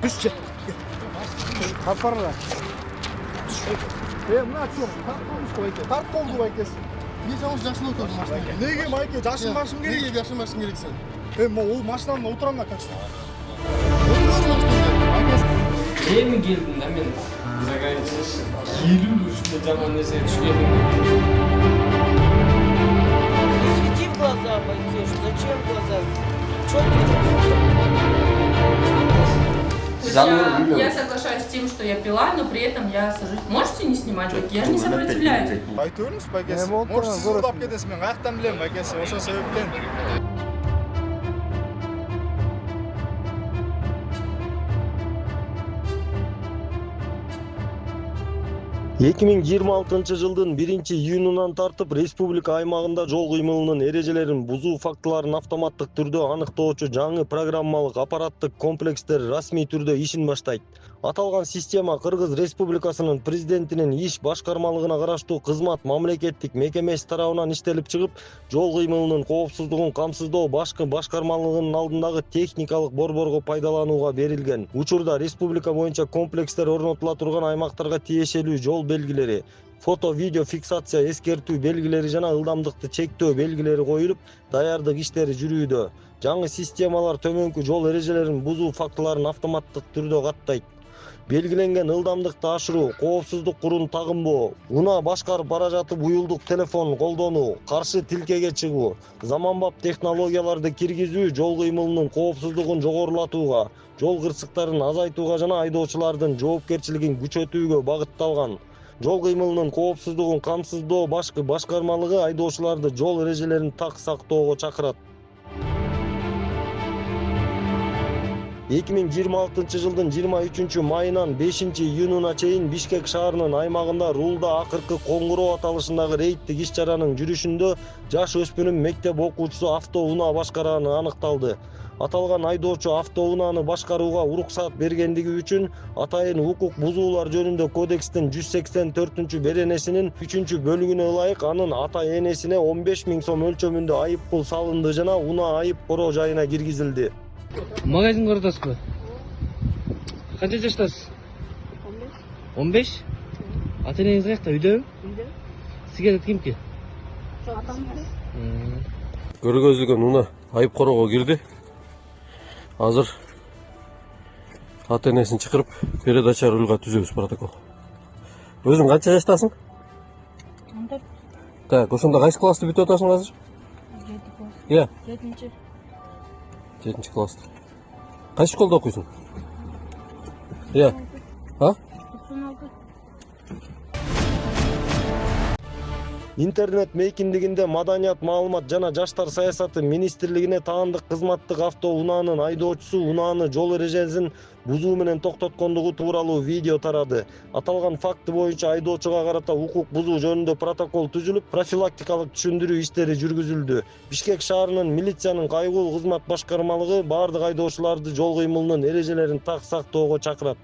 Düşçe. Kaparlar. Mına чоң, тартылмыш байке. Тарт болду байкесі. Мен жалғыз жашын отырдым машинаға. Неге майке, жашын машин керек? Неге жашын машин керек сен? Ол машинаның отырамын как что? Отырған машинада. Эми келдим да мен заграничный. Келүү үстүнө жаман нерсе түшкөнүм. Свети в глаза, Байкеш, зачем глаза? Чё ты? Я соглашаюсь с тем, что я пила, но при этом я сажусь. Можете не снимать, я же не сопротивляюсь. Айтып өріңіз байкесі. Может сіз ұлдап кетесіз, мен аяқтан білемін байкесі, осы себептен. 2026 жылдын 1-июнунан тартып республика аймагында жол кыймылынын эрежелерин бузуу фактыларын автоматтык түрдө аныктоочу жаңы программалык аппараттык комплекстер расмий түрдө ишин баштайт. Аталган система Кыргыз Республикасынын президентинин иш башкармалыгына караштуу кызмат мамлекеттик мекемеси тарабынан иштелип чыгып, жол кыймылынын коопсуздугун камсыздоо башкы башкармалыгынын алдындагы техникалык борборго пайдаланууга берилген. Учурда республика боюнча комплекстер орнотула турган аймактарга тиешелүү жол белгилери, фото, видео фиксация эскертүү белгилери жана ылдамдыкты чектөө белгилери коюлуп, даярдык иштери жүрүүдө. Жаңы системалар төмөнкү жол эрежелерин бузуу фактыларын автоматтык түрдө каттайт. Белгиленген ылдамдыкты ашыруу, коопсуздук курун тагынбоо, унаа башкарып бара жатып уюлдук телефон колдонуу, каршы тилкеге чыгуу, заманбап технологияларды киргизүү жол кыймылынын коопсуздугун жогорулатууга, жол кырсыктарын азайтууга жана айдоочулардын жоопкерчилигин күчөтүүгө багытталган. Жол кыймылынын коопсуздугун камсыздоо башкы башкармалыгы айдоочуларды жол эрежелерин так сактоого чакырат. 2026 жылдын 23 майынан 5 июнуна чейин Бишкек шаарынын аймагында рулда акыркы коңгуроо аталышындагы рейдтик иш-чаранын жүрүшүндө жаш өспүрүм мектеп окуучусу автоунаа башкарганы аныкталды. Аталган айдоочу автоунааны башкарууга уруксаат бергендиги үчүн атайын укук бузуулар жөнүндө кодекстин 184 беренесинин 3-бөлүгүнө ылайык анын ата энесине 15 000 сом өлчөмүндө айып пул салынды жана унаа айып короо жайына киргизилди. Магазинге барасызбы? Канча жаштасыз? 15. Ата-энеңиз каякта, үйдөбү? Үйдө. Сизге кимки? Атамыз. Көргөзүлгөн унаа айып короого кирди. Азыр ата-энесин чакырып, передача рулга түзөбүз протокол. Өзүң канча жаштасың? 14. Так, ошондо кайсы классты бүтүп атасың азыр? 7 класс. Иә. 7-чи. 7 класста. Кайсы школда окуйсуң? Иә. А? 96. Интернет мейкиндигинде Маданият, маалымат жана жаштар саясаты министрлигине таандык кызматтык автоунаанын айдоочусу унааны жол эрежесин бузуу менен токтоткондугу тууралуу видео тарады. Аталган факты боюнча айдоочуга карата укук бузуу жөнүндө протокол түзүлүп, профилактикалык түшүндүрүү иштери жүргүзүлдү. Бишкек шаарынын милициянын кайгылуу кызмат башкармалыгы бардык айдоочуларды жол кыймылынын эрежелерин так сактоого чакырат.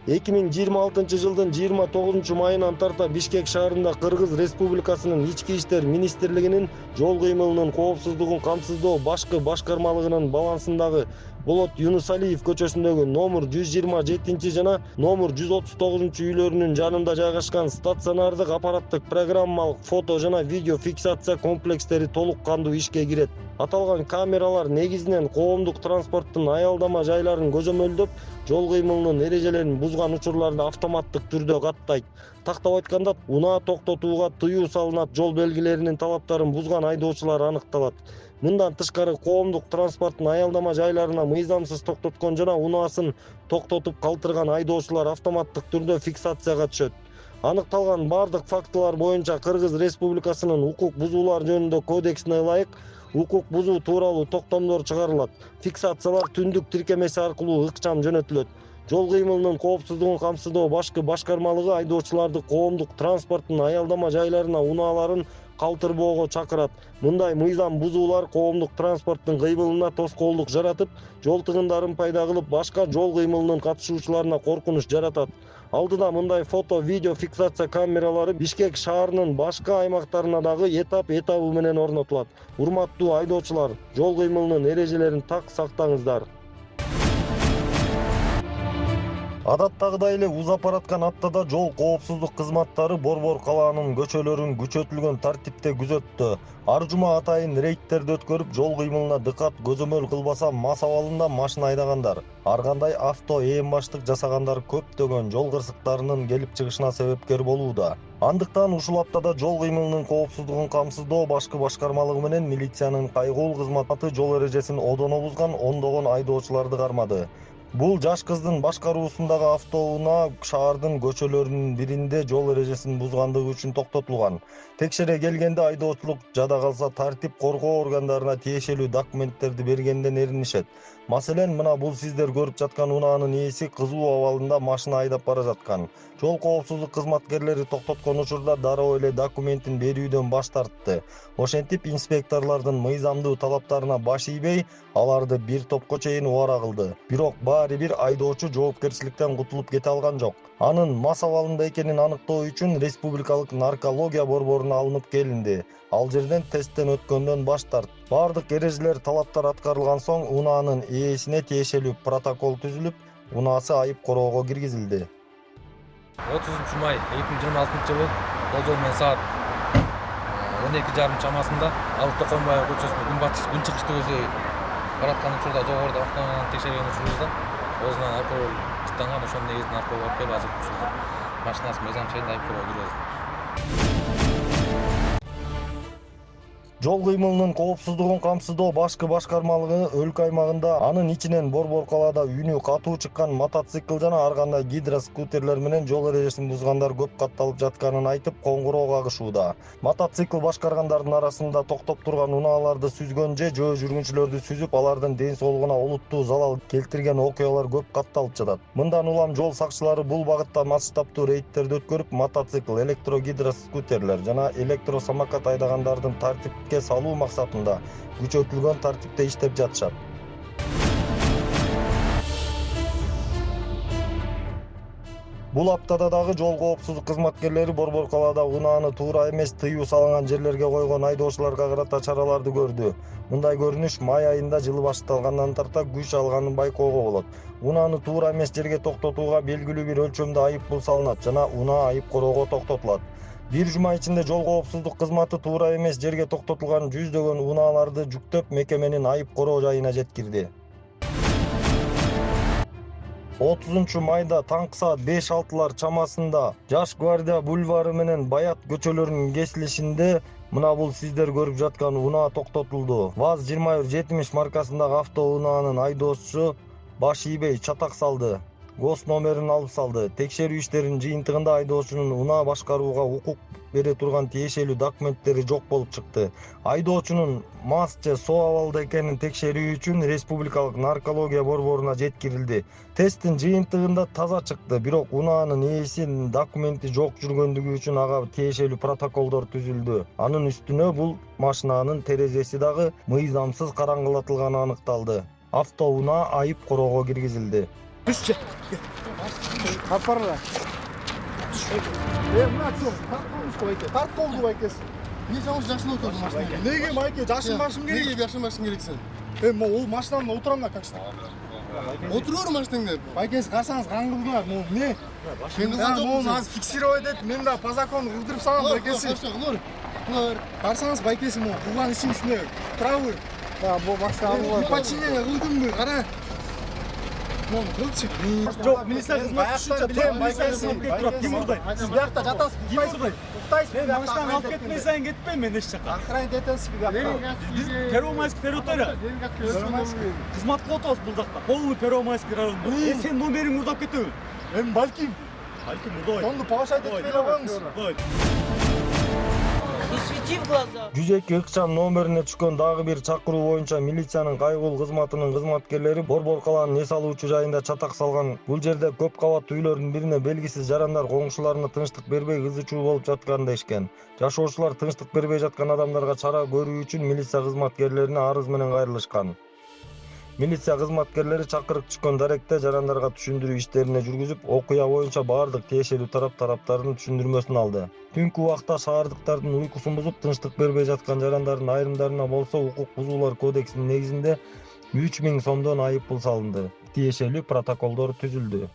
2026 жылдын 29 майынан тарта Бишкек шаарында Кыргыз Республикасынын Ички иштер министрлигинин жол кыймылынын коопсуздугун камсыздоо башкы башкармалыгынын балансындагы Болот Юнусалиев көчөсүндөгү номер 127 жана номер 139 үйлөрүнүн жанында жайгашкан стационардык аппараттык программалык фото жана видео фиксация комплекстери толук кандуу ишке кирет. Аталган камералар негизинен коомдук транспорттун аялдама жайларын көзөмөлдөп, жол кыймылынын эрежелерин бузган учурларды автоматтык түрдө каттайт. Тактап айтканда, унаа токтотууга тыюу салынат, жол белгилеринин талаптарын бузган айдоочулар аныкталат. Мындан тышкары коомдук транспорттун аялдама жайларына мыйзамсыз токтоткон жана унаасын токтотуп калтырган айдоочулар автоматтык түрдө фиксацияга түшөт. Аныкталган бардык фактылар боюнча Кыргыз Республикасынын укук бузуулар жөнүндө кодексине ылайык укук бузуу тууралуу токтомдор чыгарылат. Фиксациялар түндүк тиркемеси аркылуу ыкчам жөнөтүлөт. Жол кыймылынын коопсуздугун камсыздоо башкы башкармалыгы айдоочуларды коомдук транспорттун аялдама жайларына унааларын калтырбоого чакырат. Мындай мыйзам бузуулар коомдук транспорттун кыймылына тоскоолдук жаратып, жол тыгындарын пайда кылып, башка жол кыймылынын катышуучуларына коркунуч жаратат. Алдыда мындай фото, видео фиксация камералары Бишкек шаарынын башка аймактарына дагы этабы менен орнотулат. Урматтуу айдоочулар, жол кыймылынын эрежелерин так сактаңыздар. Адаттагыдай эле узап араткан аптада жол коопсуздук кызматтары Борбор калаанын көчөлөрүн күчөтүлгөн тартипте күзөттү. Ар жума атайын рейдтерди өткөрүп, жол кыймылына дыкат көзөмөл кылбаса мас абалында машина айдагандар, ар кандай авто ээн баштык жасагандар көптөгөн жол кырсыктарынын келип чыгышына себепкер болууда. Андыктан ушул аптада жол кыймылынын коопсуздугун камсыздоо башкы башкармалыгы менен милициянын кайгуул кызматы жол эрежесин одоно бузган ондогон айдоочуларды кармады. Бул жаш кыздын башкаруусундагы автоунаа шаардын көчөлөрүнүн биринде жол эрежесин бузгандыгы үчүн токтотулган. Текшере келгенде айдоочулук жада калса тартип коргоо органдарына тиешелүү документтерди бергенден эринишет. Маселен, мына бул сиздер көрүп жаткан унаанын ээси кызуу абалында машина айдап бара жаткан. Жол коопсуздук кызматкерлери токтоткон учурда дароо эле документин берүүдөн баш тартты. Ошентип инспекторлордун мыйзамдуу талаптарына баш ийбей, аларды бир топко чейин убара кылды. Бирок баары бир айдоочу жоопкерчиликтен кутулуп кете алган жок. Анын мас абалында экенин аныктоо үчүн республикалык наркология борборуна алынып келинди. Ал жерден тесттен өткөндөн баш тарт. Бардык эрежелер, талаптар аткарылган соң унаанын ээсине тиешелүү протокол түзүлүп, унаасы айып короого киргизилди. 30 май 2026 жылы болжол менен саат 12:30 чамасында Алып Токонбаев көчөсүндө күн чыгышты көздөй бараткан учурда жогоруда автоунааны текшерген учурубузда оозунан алкоголь чыттанган, ошонун негизинен алкоголь алып келип азыр ушул машинасы мыйзам чегинде айып короого киргизди. Жол кыймылынын коопсуздугун камсыздоо башкы башкармалыгы өлкө аймагында анын ичинен Борбор калаада үнү катуу чыккан мотоцикл жана ар кандай гидроскутерлер менен жол эрежесин бузгандар көп катталып жатканын айтып, коңгуроо кагышууда. Мотоцикл башкаргандардын арасында токтоп турган унааларды сүзгөн же жөө жүргүнчүлөрдү сүзүп, алардын ден соолугуна олуттуу залал келтирген окуялар көп катталып жатат. Мындан улам жол сакчылары бул багытта масштабтуу рейдтерди өткөрүп, мотоцикл, электрогидроскутерлер жана электросамокат айдагандардын тартипке салуу максатында күчөтүлгөн тартипте иштеп жатышат. Бул аптада дагы жол коопсуздук кызматкерлери Борбор калаада унааны туура эмес тыюу салынган жерлерге койгон айдоочуларга карата чараларды көрдү. Мындай көрүнүш май айында жылы башталгандан тарта күч алганын байкоого болот. Унааны туура эмес жерге токтотууга белгилүү бир өлчөмдө айып пул салынат жана унаа айып короого токтотулат. Бир жума ичинде жол коопсуздук кызматы туура эмес жерге токтотулган жүздөгөн унааларды жүктөп мекеменин айып короо жайына жеткирди. 30 майда таңкы саат 5-6 чамасында Жаш гвардия бульвары менен Баят көчөлөрүнүн кесилишинде мына бул сиздер көрүп жаткан унаа токтотулду. ВАЗ-2170 маркасындагы автоунаанын айдоочусу баш ийбей чатак салды. ГОС номерин алып салды. Текшерүү иштеринин жыйынтыгында айдоочунун унаа башкарууга укук бере турган тиешелүү документтери жок болуп чыкты. Айдоочунун мас же соо абалда экенин текшерүү үчүн республикалык наркология борборуна жеткирилди. Тесттин жыйынтыгында таза чыкты, бирок унаанын ээсинин документи жок жүргөндүгү үчүн ага тиешелүү протоколдор түзүлдү. Анын үстүнө бул машинанын терезеси дагы мыйзамсыз караңгылатылганы аныкталды. Автоунаа айып короого киргизилди. Düşecek. Kaparla. Mına çok tartılmış bu ayke. Tart oldu bu aykesi. Niye çavuş yaşlı oturdun maşinaya? Nege ayke? Yaşın başım gerek. Nege yaşın başın gereksin? O maşinanın oturanlar kaçtı. Oturuyorum maşinanda. Aykesi karsanız kangıldılar. Ne? Ben kızan çok musun? Az fiksировать et. Men de pazakonu kıldırıp sağlam aykesi. Karsanız aykesi mu? Ulan işin üstüne. Travır. Ya bu maşinanın. Bir paçinye kıldım mı? Kara. Жоқ, министр қызмет үшінші тұрып, министр сынып кетіп тұрады, кем ұрдай? Сіз бияқта жатасыз, ұқтайсыз бұрдай? Ұқтайсыз, мен машинаны алып кетмесен кетпейм мен еш жаққа. Охранить етесіз бияқта. Біз Первомайский территория. Қызмат қылатыз бұл жақта. Полный Первомайский район. Сен номерің ұрдап кету. Балким. Балким ұрдай. Сонды повышать етпейлі қойыңыз. Не свети в глаза. 102 ыкчам номерине түшкөн дагы бир чакыруу боюнча милициянын кайгыл кызматынын кызматкерлери Борбор калаанын эс алуучу жайында чатак салган. Бул жерде көп кабаттуу үйлөрдүн бирине белгисиз жарандар коңшуларына тынчтык бербей кызы чуу болуп жатканын дешкен. Жашоочулар тынчтык бербей жаткан адамдарга чара көрүү үчүн милиция кызматкерлерине арыз менен кайрылышкан. Милиция кызматкерлери чакырык түшкөн даректе жарандарга түшүндүрүү иштерине жүргүзүп, окуя боюнча баардык тиешелүү тараптардын түшүндүрмөсүн алды. Түнкү убакта шаардыктардын уйкусун бузуп, тынчтык бербей жаткан жарандардын айрымдарына болсо Укук бузуулар кодексинин негизинде 3000 сомдон айып пул салынды. Тиешелүү протоколдор түзүлдү.